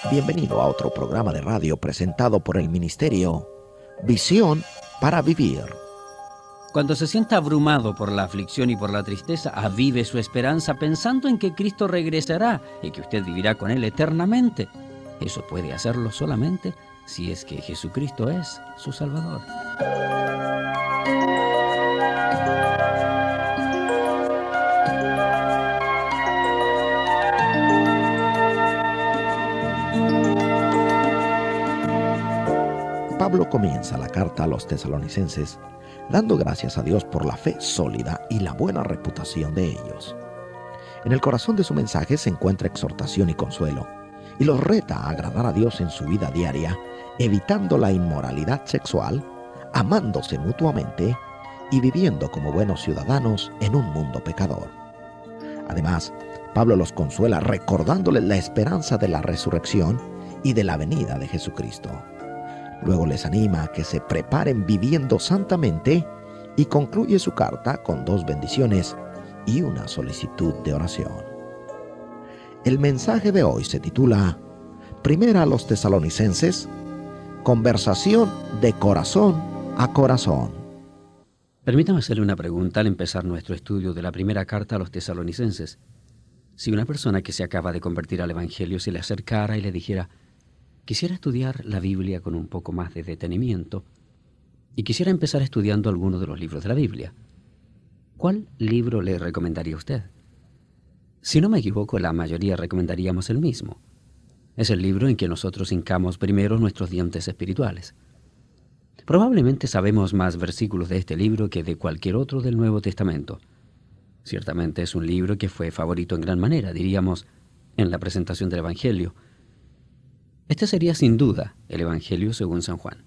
Bienvenido a otro programa de radio presentado por el Ministerio Visión para Vivir. Cuando se sienta abrumado por la aflicción y por la tristeza, avive su esperanza pensando en que Cristo regresará y que usted vivirá con Él eternamente. Eso puede hacerlo solamente si es que Jesucristo es su Salvador. Pablo comienza la carta a los tesalonicenses dando gracias a Dios por la fe sólida y la buena reputación de ellos. En el corazón de su mensaje se encuentra exhortación y consuelo, y los reta a agradar a Dios en su vida diaria, evitando la inmoralidad sexual, amándose mutuamente y viviendo como buenos ciudadanos en un mundo pecador. Además, Pablo los consuela recordándoles la esperanza de la resurrección y de la venida de Jesucristo. Luego les anima a que se preparen viviendo santamente y concluye su carta con 2 bendiciones y una solicitud de oración. El mensaje de hoy se titula Primera a los tesalonicenses, conversación de corazón a corazón. Permítame hacerle una pregunta al empezar nuestro estudio de la primera carta a los tesalonicenses. Si una persona que se acaba de convertir al Evangelio se le acercara y le dijera: quisiera estudiar la Biblia con un poco más de detenimiento y quisiera empezar estudiando alguno de los libros de la Biblia, ¿cuál libro le recomendaría usted? Si no me equivoco, la mayoría recomendaríamos el mismo. Es el libro en que nosotros hincamos primero nuestros dientes espirituales. Probablemente sabemos más versículos de este libro que de cualquier otro del Nuevo Testamento. Ciertamente es un libro que fue favorito en gran manera, diríamos, en la presentación del Evangelio. Este sería sin duda el Evangelio según San Juan.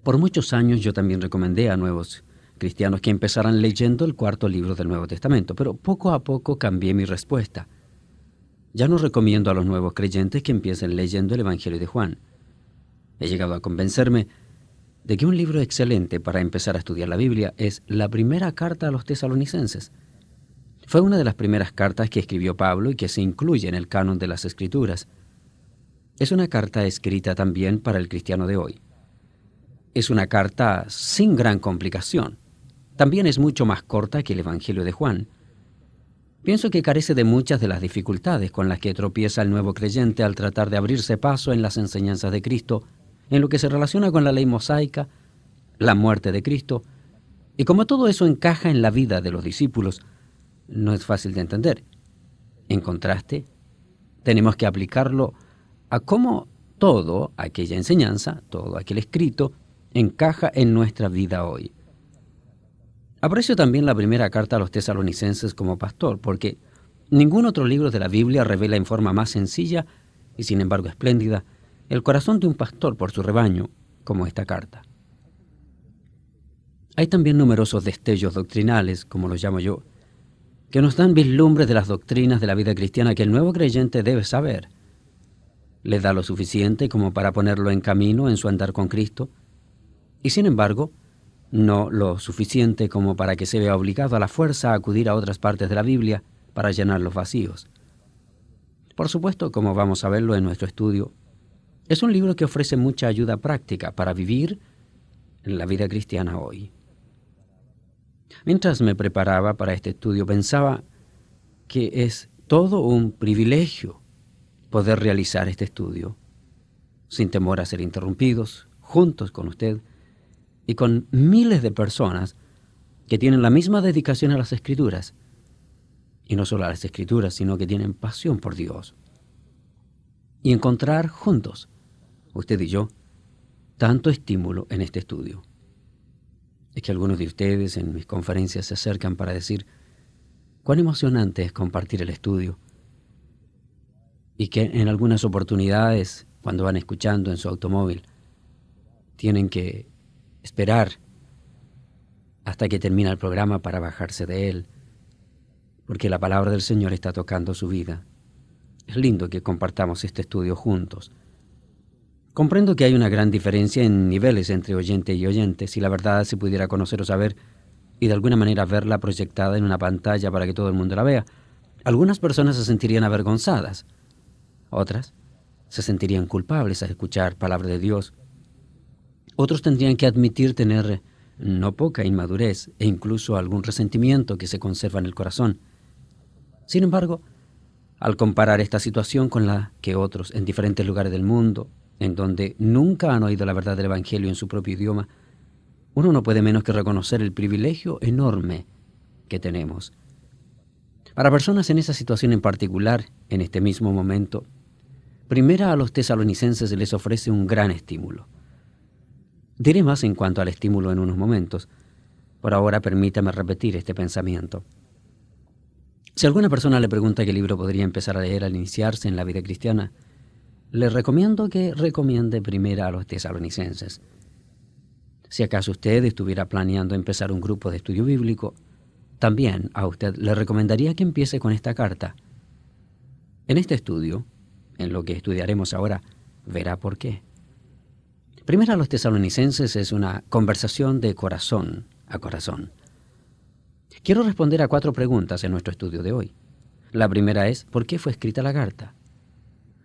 Por muchos años yo también recomendé a nuevos cristianos que empezaran leyendo el 4.º libro del Nuevo Testamento, pero poco a poco cambié mi respuesta. Ya no recomiendo a los nuevos creyentes que empiecen leyendo el Evangelio de Juan. He llegado a convencerme de que un libro excelente para empezar a estudiar la Biblia es la primera carta a los tesalonicenses. Fue una de las primeras cartas que escribió Pablo y que se incluye en el canon de las Escrituras. Es una carta escrita también para el cristiano de hoy. Es una carta sin gran complicación. También es mucho más corta que el Evangelio de Juan. Pienso que carece de muchas de las dificultades con las que tropieza el nuevo creyente al tratar de abrirse paso en las enseñanzas de Cristo, en lo que se relaciona con la ley mosaica, la muerte de Cristo, y como todo eso encaja en la vida de los discípulos, no es fácil de entender. En contraste, tenemos que aplicarlo a cómo todo aquella enseñanza, todo aquel escrito, encaja en nuestra vida hoy. Aprecio también la primera carta a los tesalonicenses como pastor, porque ningún otro libro de la Biblia revela en forma más sencilla y sin embargo espléndida el corazón de un pastor por su rebaño, como esta carta. Hay también numerosos destellos doctrinales, como los llamo yo, que nos dan vislumbres de las doctrinas de la vida cristiana que el nuevo creyente debe saber. Le da lo suficiente como para ponerlo en camino en su andar con Cristo, y sin embargo, no lo suficiente como para que se vea obligado a la fuerza a acudir a otras partes de la Biblia para llenar los vacíos. Por supuesto, como vamos a verlo en nuestro estudio, es un libro que ofrece mucha ayuda práctica para vivir en la vida cristiana hoy. Mientras me preparaba para este estudio, pensaba que es todo un privilegio poder realizar este estudio sin temor a ser interrumpidos, juntos con usted y con miles de personas que tienen la misma dedicación a las Escrituras, y no solo a las Escrituras, sino que tienen pasión por Dios. Y encontrar juntos, usted y yo, tanto estímulo en este estudio. Es que algunos de ustedes en mis conferencias se acercan para decir cuán emocionante es compartir el estudio, y que en algunas oportunidades, cuando van escuchando en su automóvil, tienen que esperar hasta que termina el programa para bajarse de él, porque la palabra del Señor está tocando su vida. Es lindo que compartamos este estudio juntos. Comprendo que hay una gran diferencia en niveles entre oyente y oyente. Si la verdad se pudiera conocer o saber, y de alguna manera verla proyectada en una pantalla para que todo el mundo la vea, algunas personas se sentirían avergonzadas. Otras se sentirían culpables al escuchar palabra de Dios. Otros tendrían que admitir tener no poca inmadurez e incluso algún resentimiento que se conserva en el corazón. Sin embargo, al comparar esta situación con la que otros en diferentes lugares del mundo, en donde nunca han oído la verdad del Evangelio en su propio idioma, uno no puede menos que reconocer el privilegio enorme que tenemos. Para personas en esa situación en particular, en este mismo momento, primera a los tesalonicenses les ofrece un gran estímulo. Diré más en cuanto al estímulo en unos momentos. Por ahora permítame repetir este pensamiento. Si alguna persona le pregunta qué libro podría empezar a leer al iniciarse en la vida cristiana, le recomiendo que recomiende primero a los tesalonicenses. Si acaso usted estuviera planeando empezar un grupo de estudio bíblico, también a usted le recomendaría que empiece con esta carta. En este estudio, en lo que estudiaremos ahora, verá por qué. Primero a los tesalonicenses es una conversación de corazón a corazón. Quiero responder a 4 preguntas en nuestro estudio de hoy. La primera es, ¿por qué fue escrita la carta?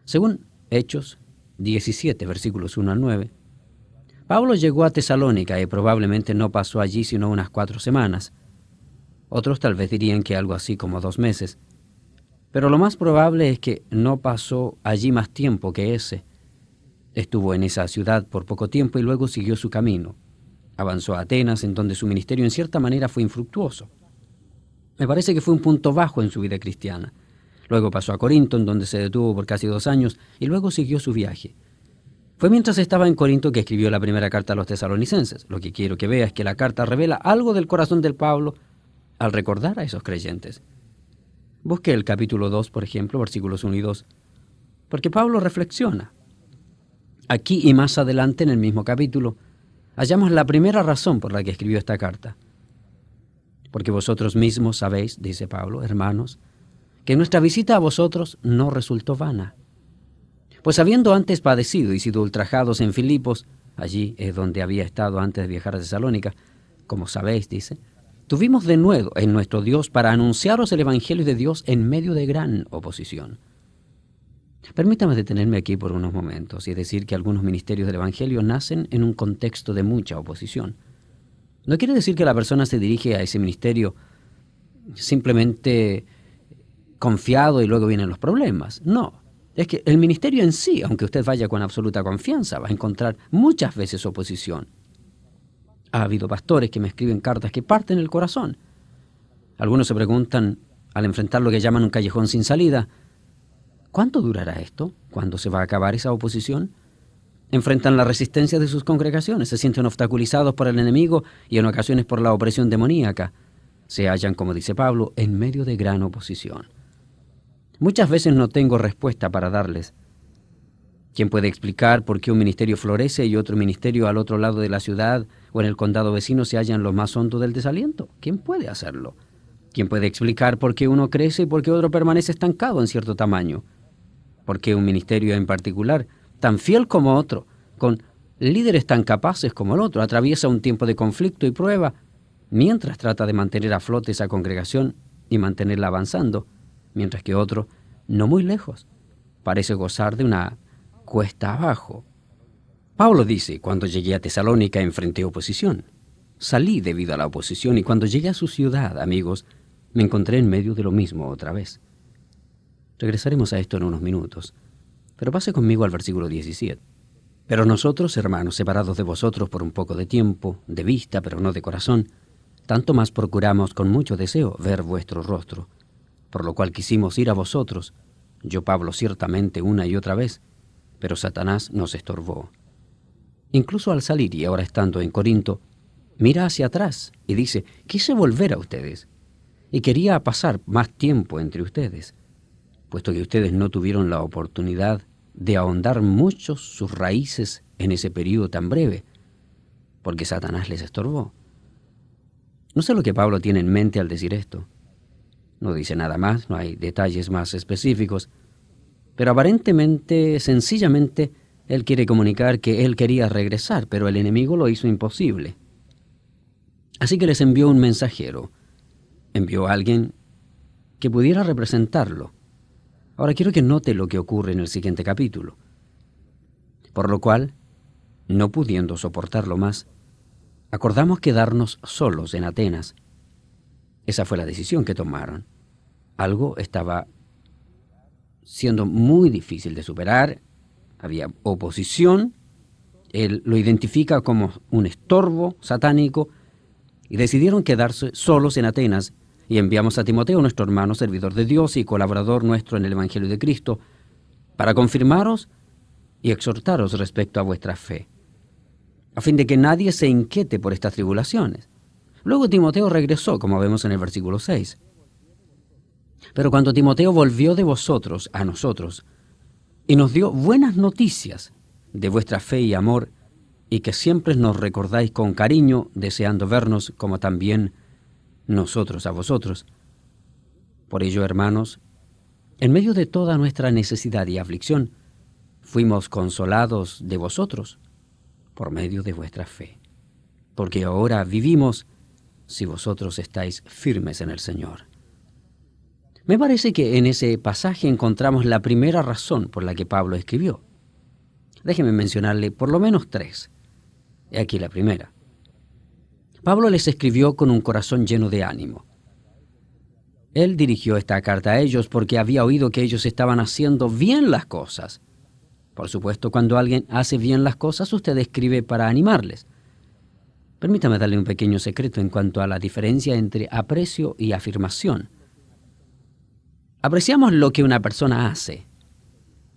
Según Hechos 17, versículos 1 al 9, Pablo llegó a Tesalónica y probablemente no pasó allí sino unas 4 semanas. Otros tal vez dirían que algo así como 2 meses. Pero lo más probable es que no pasó allí más tiempo que ese. Estuvo en esa ciudad por poco tiempo y luego siguió su camino. Avanzó a Atenas, en donde su ministerio en cierta manera fue infructuoso. Me parece que fue un punto bajo en su vida cristiana. Luego pasó a Corinto, en donde se detuvo por casi 2 años, y luego siguió su viaje. Fue mientras estaba en Corinto que escribió la primera carta a los tesalonicenses. Lo que quiero que vea es que la carta revela algo del corazón del Pablo al recordar a esos creyentes. Busque el capítulo 2, por ejemplo, versículos 1 y 2, porque Pablo reflexiona. Aquí y más adelante en el mismo capítulo, hallamos la primera razón por la que escribió esta carta. Porque vosotros mismos sabéis, dice Pablo, hermanos, que nuestra visita a vosotros no resultó vana. Pues habiendo antes padecido y sido ultrajados en Filipos, allí es donde había estado antes de viajar a Tesalónica, como sabéis, dice, tuvimos de nuevo en nuestro Dios para anunciaros el Evangelio de Dios en medio de gran oposición. Permítame detenerme aquí por unos momentos y decir que algunos ministerios del Evangelio nacen en un contexto de mucha oposición. No quiere decir que la persona se dirige a ese ministerio simplemente confiado y luego vienen los problemas. No, es que el ministerio en sí, aunque usted vaya con absoluta confianza, va a encontrar muchas veces oposición. Ha habido pastores que me escriben cartas que parten el corazón. Algunos se preguntan, al enfrentar lo que llaman un callejón sin salida, ¿cuánto durará esto? ¿Cuándo se va a acabar esa oposición? Enfrentan la resistencia de sus congregaciones, se sienten obstaculizados por el enemigo y en ocasiones por la opresión demoníaca. Se hallan, como dice Pablo, en medio de gran oposición. Muchas veces no tengo respuesta para darles. ¿Quién puede explicar por qué un ministerio florece y otro ministerio al otro lado de la ciudad o en el condado vecino se halla en lo más hondo del desaliento? ¿Quién puede hacerlo? ¿Quién puede explicar por qué uno crece y por qué otro permanece estancado en cierto tamaño? ¿Por qué un ministerio en particular, tan fiel como otro, con líderes tan capaces como el otro, atraviesa un tiempo de conflicto y prueba, mientras trata de mantener a flote esa congregación y mantenerla avanzando, mientras que otro, no muy lejos, parece gozar de una cuesta abajo? Pablo dice, cuando llegué a Tesalónica enfrenté oposición. Salí debido a la oposición y cuando llegué a su ciudad, amigos, me encontré en medio de lo mismo otra vez. Regresaremos a esto en unos minutos, pero pase conmigo al versículo 17. Pero nosotros, hermanos, separados de vosotros por un poco de tiempo, de vista, pero no de corazón, tanto más procuramos con mucho deseo ver vuestro rostro, por lo cual quisimos ir a vosotros, yo Pablo ciertamente una y otra vez, pero Satanás nos estorbó. Incluso al salir y ahora estando en Corinto, mira hacia atrás y dice, quise volver a ustedes, y quería pasar más tiempo entre ustedes, puesto que ustedes no tuvieron la oportunidad de ahondar mucho sus raíces en ese periodo tan breve, porque Satanás les estorbó. No sé lo que Pablo tiene en mente al decir esto. No dice nada más, no hay detalles más específicos, pero aparentemente, sencillamente, él quiere comunicar que él quería regresar, pero el enemigo lo hizo imposible. Así que les envió un mensajero, envió a alguien que pudiera representarlo. Ahora quiero que note lo que ocurre en el siguiente capítulo. Por lo cual, no pudiendo soportarlo más, acordamos quedarnos solos en Atenas. Esa fue la decisión que tomaron. Algo estaba siendo muy difícil de superar, había oposición, él lo identifica como un estorbo satánico, y decidieron quedarse solos en Atenas, y enviamos a Timoteo, nuestro hermano, servidor de Dios y colaborador nuestro en el Evangelio de Cristo, para confirmaros y exhortaros respecto a vuestra fe, a fin de que nadie se inquiete por estas tribulaciones. Luego Timoteo regresó, como vemos en el versículo 6. Pero cuando Timoteo volvió de vosotros a nosotros, y nos dio buenas noticias de vuestra fe y amor, y que siempre nos recordáis con cariño, deseando vernos como también nosotros a vosotros. Por ello, hermanos, en medio de toda nuestra necesidad y aflicción, fuimos consolados de vosotros por medio de vuestra fe, porque ahora vivimos si vosotros estáis firmes en el Señor. Me parece que en ese pasaje encontramos la primera razón por la que Pablo escribió. Déjeme mencionarle por lo menos 3. He aquí la primera. Pablo les escribió con un corazón lleno de ánimo. Él dirigió esta carta a ellos porque había oído que ellos estaban haciendo bien las cosas. Por supuesto, cuando alguien hace bien las cosas, usted escribe para animarles. Permítame darle un pequeño secreto en cuanto a la diferencia entre aprecio y afirmación. Apreciamos lo que una persona hace.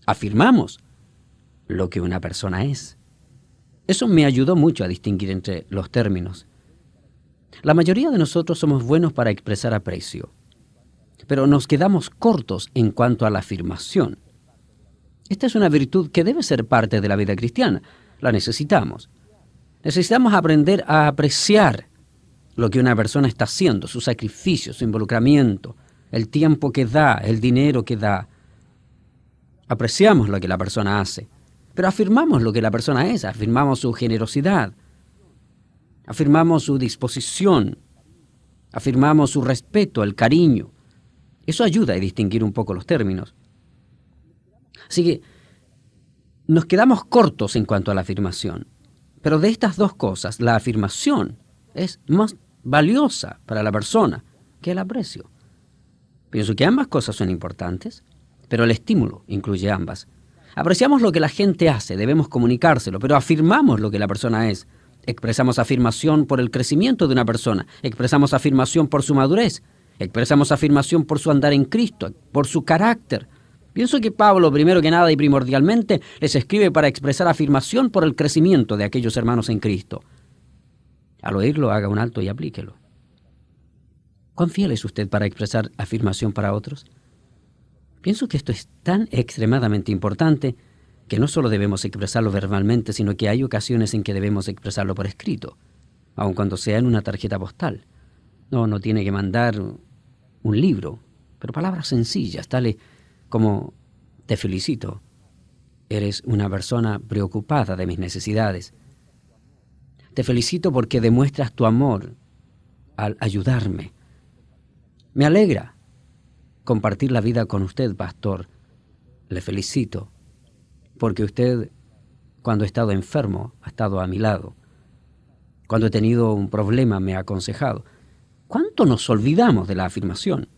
Afirmamos lo que una persona es. Eso me ayudó mucho a distinguir entre los términos. La mayoría de nosotros somos buenos para expresar aprecio, pero nos quedamos cortos en cuanto a la afirmación. Esta es una virtud que debe ser parte de la vida cristiana. La necesitamos. Necesitamos aprender a apreciar lo que una persona está haciendo, su sacrificio, su involucramiento, el tiempo que da, el dinero que da. Apreciamos lo que la persona hace, pero afirmamos lo que la persona es, afirmamos su generosidad, afirmamos su disposición, afirmamos su respeto, el cariño. Eso ayuda a distinguir un poco los términos. Así que nos quedamos cortos en cuanto a la afirmación. Pero de estas dos cosas, la afirmación es más valiosa para la persona que el aprecio. Pienso que ambas cosas son importantes, pero el estímulo incluye ambas. Apreciamos lo que la gente hace, debemos comunicárselo, pero afirmamos lo que la persona es. Expresamos afirmación por el crecimiento de una persona, expresamos afirmación por su madurez, expresamos afirmación por su andar en Cristo, por su carácter. Pienso que Pablo, primero que nada y primordialmente, les escribe para expresar afirmación por el crecimiento de aquellos hermanos en Cristo. Al oírlo, haga un alto y aplíquelo. ¿Cuán fiel es usted para expresar afirmación para otros? Pienso que esto es tan extremadamente importante que no solo debemos expresarlo verbalmente, sino que hay ocasiones en que debemos expresarlo por escrito, aun cuando sea en una tarjeta postal. No tiene que mandar un libro, pero palabras sencillas, tales como: te felicito, eres una persona preocupada de mis necesidades. Te felicito porque demuestras tu amor al ayudarme. Me alegra compartir la vida con usted, pastor. Le felicito porque usted, cuando he estado enfermo, ha estado a mi lado. Cuando he tenido un problema, me ha aconsejado. ¿Cuánto nos olvidamos de la afirmación?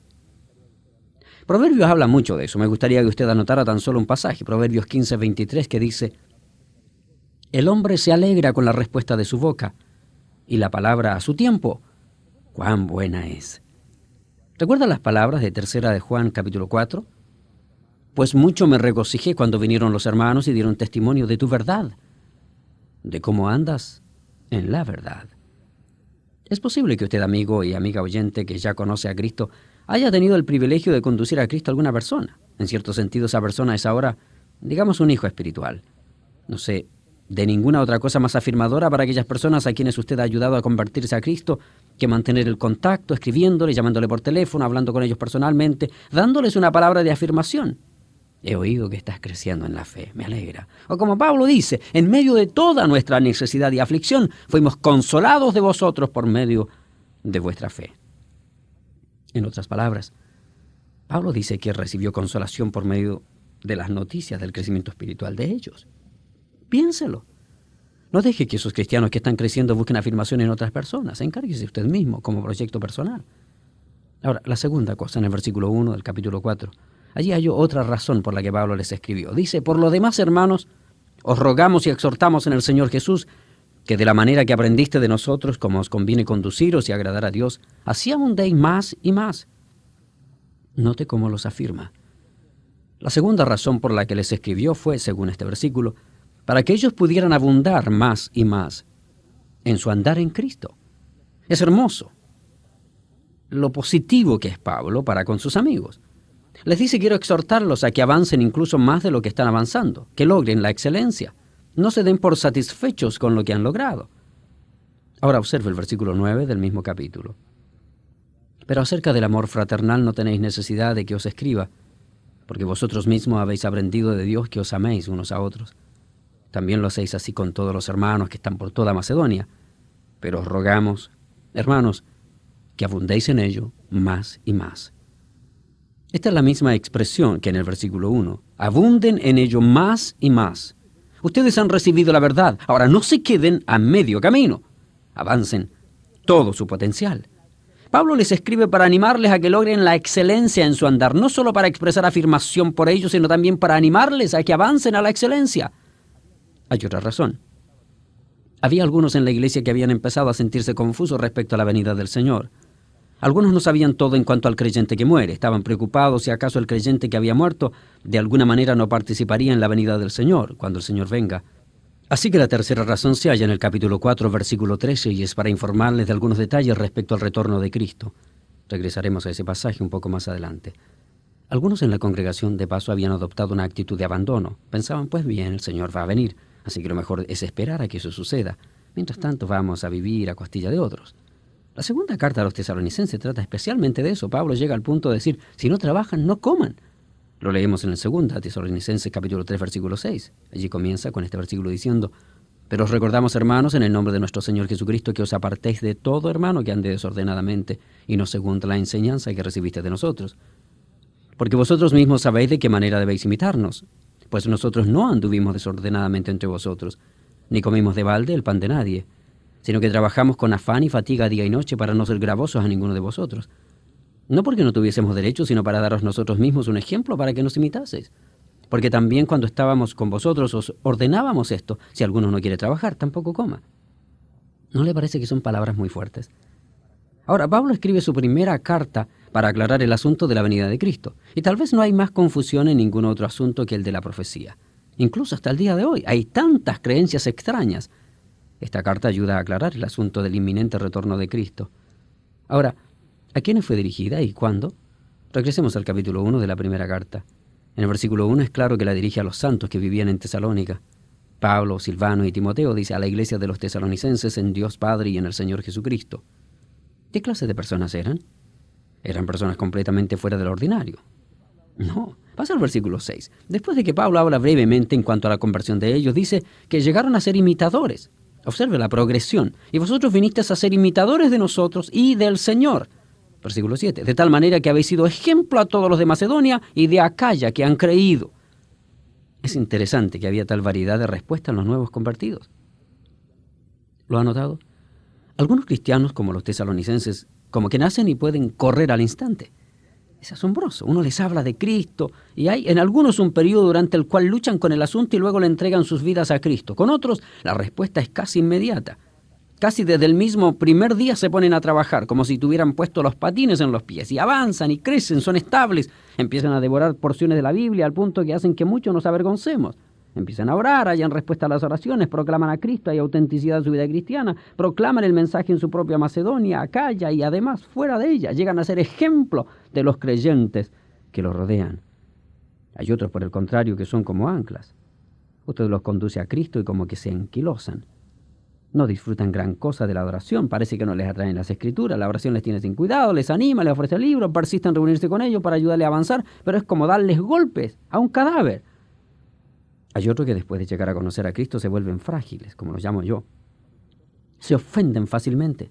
Proverbios habla mucho de eso. Me gustaría que usted anotara tan solo un pasaje, Proverbios 15:23, que dice: el hombre se alegra con la respuesta de su boca, y la palabra a su tiempo, cuán buena es. ¿Recuerda las palabras de 3 de Juan, capítulo 4? Pues mucho me regocijé cuando vinieron los hermanos y dieron testimonio de tu verdad, de cómo andas en la verdad. Es posible que usted, amigo y amiga oyente que ya conoce a Cristo, haya tenido el privilegio de conducir a Cristo a alguna persona. En cierto sentido, esa persona es ahora, digamos, un hijo espiritual. No sé de ninguna otra cosa más afirmadora para aquellas personas a quienes usted ha ayudado a convertirse a Cristo que mantener el contacto, escribiéndole, llamándole por teléfono, hablando con ellos personalmente, dándoles una palabra de afirmación. He oído que estás creciendo en la fe, me alegra. O como Pablo dice, en medio de toda nuestra necesidad y aflicción, fuimos consolados de vosotros por medio de vuestra fe. En otras palabras, Pablo dice que recibió consolación por medio de las noticias del crecimiento espiritual de ellos. Piénselo. No deje que esos cristianos que están creciendo busquen afirmación en otras personas. Encárguese usted mismo como proyecto personal. Ahora, la segunda cosa en el versículo 1 del capítulo 4. Allí hay otra razón por la que Pablo les escribió. Dice, por lo demás, hermanos, os rogamos y exhortamos en el Señor Jesús que de la manera que aprendiste de nosotros, como os conviene conduciros y agradar a Dios, así abundéis más y más. Note cómo los afirma. La segunda razón por la que les escribió fue, según este versículo, para que ellos pudieran abundar más y más en su andar en Cristo. Es hermoso lo positivo que es Pablo para con sus amigos. Les dice, quiero exhortarlos a que avancen incluso más de lo que están avanzando, que logren la excelencia. No se den por satisfechos con lo que han logrado. Ahora observe el versículo 9 del mismo capítulo. Pero acerca del amor fraternal no tenéis necesidad de que os escriba, porque vosotros mismos habéis aprendido de Dios que os améis unos a otros. También lo hacéis así con todos los hermanos que están por toda Macedonia. Pero os rogamos, hermanos, que abundéis en ello más y más. Esta es la misma expresión que en el versículo 1. Abunden en ello más y más. Ustedes han recibido la verdad. Ahora no se queden a medio camino. Avancen todo su potencial. Pablo les escribe para animarles a que logren la excelencia en su andar, no solo para expresar afirmación por ellos, sino también para animarles a que avancen a la excelencia. Hay otra razón. Había algunos en la iglesia que habían empezado a sentirse confusos respecto a la venida del Señor. Algunos no sabían todo en cuanto al creyente que muere. Estaban preocupados si acaso el creyente que había muerto de alguna manera no participaría en la venida del Señor, cuando el Señor venga. Así que la tercera razón se halla en el capítulo 4, versículo 13, y es para informarles de algunos detalles respecto al retorno de Cristo. Regresaremos a ese pasaje un poco más adelante. Algunos en la congregación de paso habían adoptado una actitud de abandono. Pensaban, pues bien, el Señor va a venir, así que lo mejor es esperar a que eso suceda. Mientras tanto vamos a vivir a costilla de otros. La segunda carta a los tesalonicenses trata especialmente de eso. Pablo llega al punto de decir, si no trabajan, no coman. Lo leemos en el 2 Tesalonicenses capítulo 3, versículo 6. Allí comienza con este versículo diciendo, pero os recordamos, hermanos, en el nombre de nuestro Señor Jesucristo, que os apartéis de todo hermano que ande desordenadamente y no según la enseñanza que recibiste de nosotros. Porque vosotros mismos sabéis de qué manera debéis imitarnos, pues nosotros no anduvimos desordenadamente entre vosotros, ni comimos de balde el pan de nadie, sino que trabajamos con afán y fatiga día y noche para no ser gravosos a ninguno de vosotros. No porque no tuviésemos derecho, sino para daros nosotros mismos un ejemplo para que nos imitaseis. Porque también cuando estábamos con vosotros os ordenábamos esto, si alguno no quiere trabajar, tampoco coma. ¿No le parece que son palabras muy fuertes? Ahora, Pablo escribe su primera carta para aclarar el asunto de la venida de Cristo. Y tal vez no hay más confusión en ningún otro asunto que el de la profecía. Incluso hasta el día de hoy hay tantas creencias extrañas. Esta carta ayuda a aclarar el asunto del inminente retorno de Cristo. Ahora, ¿a quiénes fue dirigida y cuándo? Regresemos al capítulo 1 de la primera carta. En el versículo 1 es claro que la dirige a los santos que vivían en Tesalónica. Pablo, Silvano y Timoteo dice a la iglesia de los tesalonicenses en Dios Padre y en el Señor Jesucristo. ¿Qué clase de personas eran? ¿Eran personas completamente fuera del ordinario? No. Pasa al versículo 6. Después de que Pablo habla brevemente en cuanto a la conversión de ellos, dice que llegaron a ser imitadores. Observe la progresión. Y vosotros vinisteis a ser imitadores de nosotros y del Señor. Versículo 7. De tal manera que habéis sido ejemplo a todos los de Macedonia y de Acaya que han creído. Es interesante que había tal variedad de respuestas en los nuevos convertidos. ¿Lo ha notado? Algunos cristianos, como los tesalonicenses, como que nacen y pueden correr al instante. Es asombroso. Uno les habla de Cristo y hay en algunos un periodo durante el cual luchan con el asunto y luego le entregan sus vidas a Cristo. Con otros, la respuesta es casi inmediata. Casi desde el mismo primer día se ponen a trabajar, como si tuvieran puesto los patines en los pies, y avanzan y crecen, son estables, empiezan a devorar porciones de la Biblia al punto que hacen que muchos nos avergoncemos. Empiezan a orar, hallan respuesta a las oraciones, proclaman a Cristo, hay autenticidad en su vida cristiana, proclaman el mensaje en su propia Macedonia, Acaya y además fuera de ella, llegan a ser ejemplo de los creyentes que los rodean. Hay otros, por el contrario, que son como anclas. Usted los conduce a Cristo y como que se enquilosan. No disfrutan gran cosa de la adoración, parece que no les atraen las escrituras, la oración les tiene sin cuidado, les anima, les ofrece libros, persisten en reunirse con ellos para ayudarles a avanzar, pero es como darles golpes a un cadáver. Hay otros que después de llegar a conocer a Cristo se vuelven frágiles, como los llamo yo. Se ofenden fácilmente,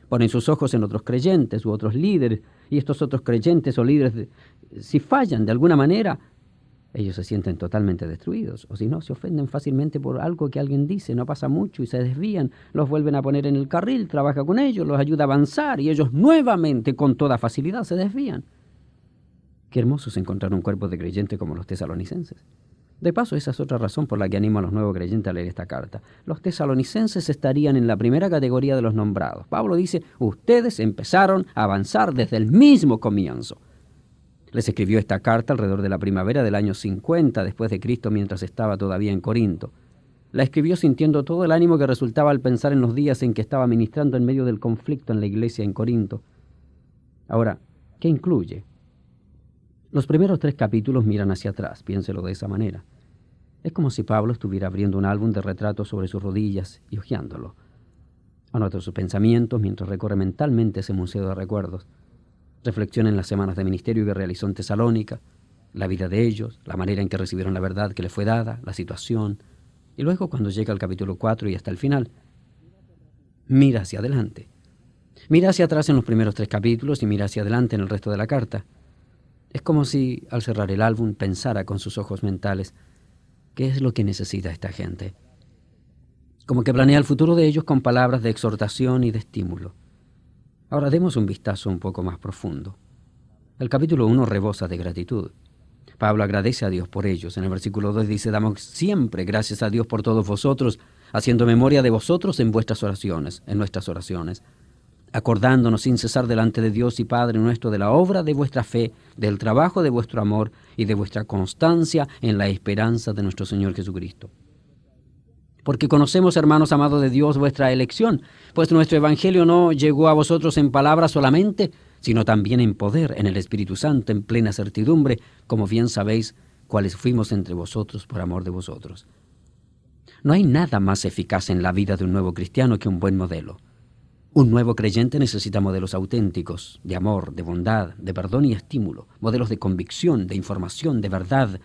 ponen sus ojos en otros creyentes u otros líderes, y estos otros creyentes o líderes, si fallan de alguna manera, ellos se sienten totalmente destruidos, o si no, se ofenden fácilmente por algo que alguien dice, no pasa mucho y se desvían, los vuelven a poner en el carril, trabaja con ellos, los ayuda a avanzar y ellos nuevamente con toda facilidad se desvían. Qué hermoso es encontrar un cuerpo de creyentes como los tesalonicenses. De paso, esa es otra razón por la que animo a los nuevos creyentes a leer esta carta. Los tesalonicenses estarían en la primera categoría de los nombrados. Pablo dice, ustedes empezaron a avanzar desde el mismo comienzo. Les escribió esta carta alrededor de la primavera del año 50 después de Cristo, mientras estaba todavía en Corinto. La escribió sintiendo todo el ánimo que resultaba al pensar en los días en que estaba ministrando en medio del conflicto en la iglesia en Corinto. Ahora, ¿qué incluye? Los primeros 3 capítulos miran hacia atrás, piénselo de esa manera. Es como si Pablo estuviera abriendo un álbum de retratos sobre sus rodillas y hojeándolo. Anota sus pensamientos mientras recorre mentalmente ese museo de recuerdos. Reflexiona en las semanas de ministerio que realizó en Tesalónica, la vida de ellos, la manera en que recibieron la verdad que les fue dada, la situación. Y luego, cuando llega al capítulo 4 y hasta el final, mira hacia adelante. Mira hacia atrás en los primeros 3 capítulos y mira hacia adelante en el resto de la carta. Es como si, al cerrar el álbum, pensara con sus ojos mentales, ¿qué es lo que necesita esta gente? Como que planea el futuro de ellos con palabras de exhortación y de estímulo. Ahora demos un vistazo un poco más profundo. El capítulo 1 rebosa de gratitud. Pablo agradece a Dios por ellos. En el versículo 2 dice, damos siempre gracias a Dios por todos vosotros, haciendo memoria de vosotros en vuestras oraciones, en nuestras oraciones, acordándonos sin cesar delante de Dios y Padre nuestro de la obra de vuestra fe, del trabajo de vuestro amor y de vuestra constancia en la esperanza de nuestro Señor Jesucristo. Porque conocemos, hermanos amados de Dios, vuestra elección, pues nuestro evangelio no llegó a vosotros en palabra solamente, sino también en poder, en el Espíritu Santo, en plena certidumbre, como bien sabéis, cuáles fuimos entre vosotros por amor de vosotros. No hay nada más eficaz en la vida de un nuevo cristiano que un buen modelo. Un nuevo creyente necesita modelos auténticos, de amor, de bondad, de perdón y estímulo, modelos de convicción, de información, de verdad,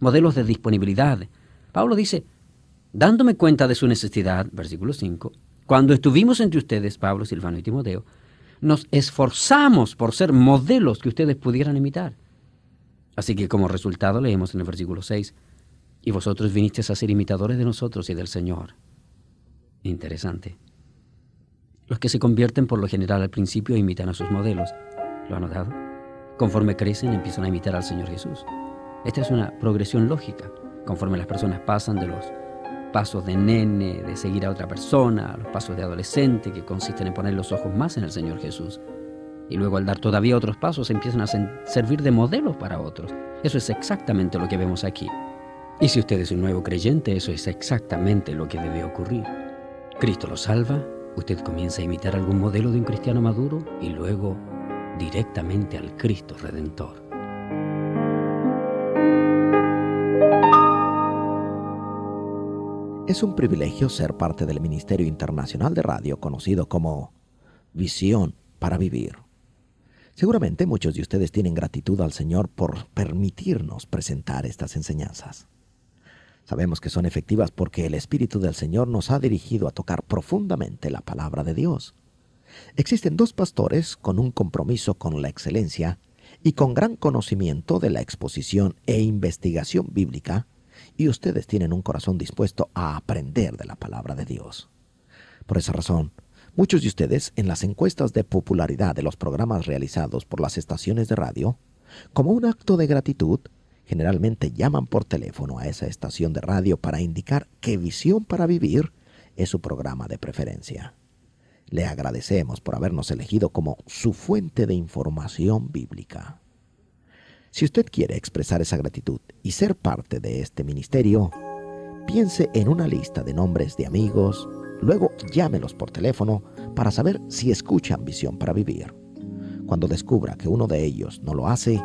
modelos de disponibilidad. Pablo dice, dándome cuenta de su necesidad, versículo 5, cuando estuvimos entre ustedes, Pablo, Silvano y Timoteo, nos esforzamos por ser modelos que ustedes pudieran imitar. Así que como resultado leemos en el versículo 6, y vosotros vinisteis a ser imitadores de nosotros y del Señor. Interesante. Los que se convierten por lo general al principio imitan a sus modelos. ¿Lo han notado? Conforme crecen empiezan a imitar al Señor Jesús. Esta es una progresión lógica. Conforme las personas pasan de los pasos de nene, de seguir a otra persona, a los pasos de adolescente, que consisten en poner los ojos más en el Señor Jesús. Y luego al dar todavía otros pasos empiezan a servir de modelos para otros. Eso es exactamente lo que vemos aquí. Y si usted es un nuevo creyente, eso es exactamente lo que debe ocurrir. Cristo lo salva, usted comienza a imitar algún modelo de un cristiano maduro y luego directamente al Cristo Redentor. Es un privilegio ser parte del Ministerio Internacional de Radio conocido como Visión para Vivir. Seguramente muchos de ustedes tienen gratitud al Señor por permitirnos presentar estas enseñanzas. Sabemos que son efectivas porque el Espíritu del Señor nos ha dirigido a tocar profundamente la palabra de Dios. Existen 2 pastores con un compromiso con la excelencia y con gran conocimiento de la exposición e investigación bíblica, y ustedes tienen un corazón dispuesto a aprender de la palabra de Dios. Por esa razón, muchos de ustedes en las encuestas de popularidad de los programas realizados por las estaciones de radio, como un acto de gratitud, generalmente llaman por teléfono a esa estación de radio para indicar que Visión para Vivir es su programa de preferencia. Le agradecemos por habernos elegido como su fuente de información bíblica. Si usted quiere expresar esa gratitud y ser parte de este ministerio, piense en una lista de nombres de amigos, luego llámelos por teléfono para saber si escuchan Visión para Vivir. Cuando descubra que uno de ellos no lo hace,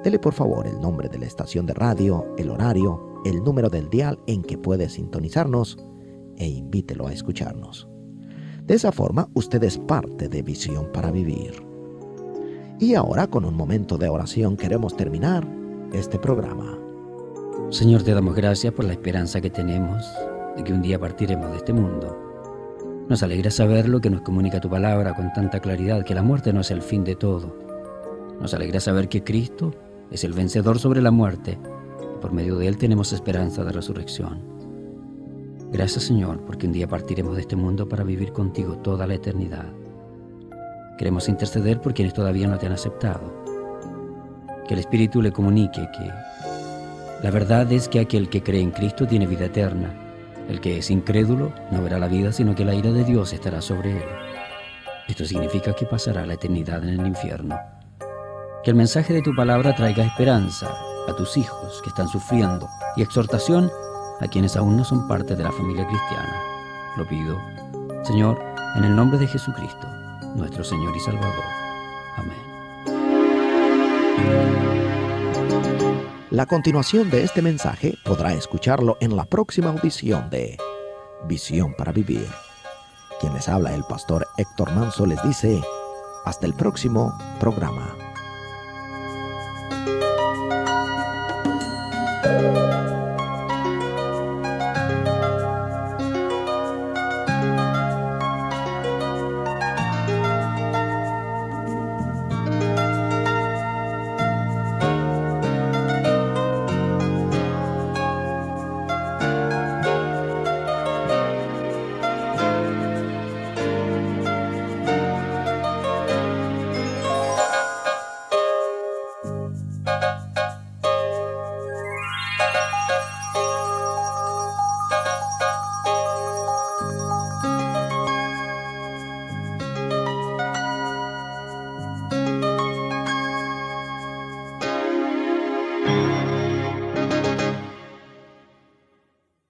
dele por favor el nombre de la estación de radio, el horario, el número del dial en que puede sintonizarnos e invítelo a escucharnos. De esa forma, usted es parte de Visión para Vivir. Y ahora, con un momento de oración, queremos terminar este programa. Señor, te damos gracias por la esperanza que tenemos de que un día partiremos de este mundo. Nos alegra saber lo que nos comunica tu palabra con tanta claridad, que la muerte no es el fin de todo. Nos alegra saber que Cristo es el vencedor sobre la muerte por medio de Él tenemos esperanza de resurrección. Gracias, Señor, porque un día partiremos de este mundo para vivir contigo toda la eternidad. Queremos interceder por quienes todavía no te han aceptado. Que el Espíritu le comunique que la verdad es que aquel que cree en Cristo tiene vida eterna. El que es incrédulo no verá la vida, sino que la ira de Dios estará sobre él. Esto significa que pasará la eternidad en el infierno. Que el mensaje de tu palabra traiga esperanza a tus hijos que están sufriendo y exhortación a quienes aún no son parte de la familia cristiana. Lo pido, Señor, en el nombre de Jesucristo, nuestro Señor y Salvador. Amén. La continuación de este mensaje podrá escucharlo en la próxima audición de Visión para Vivir. Quien les habla, el pastor Héctor Manso, les dice hasta el próximo programa.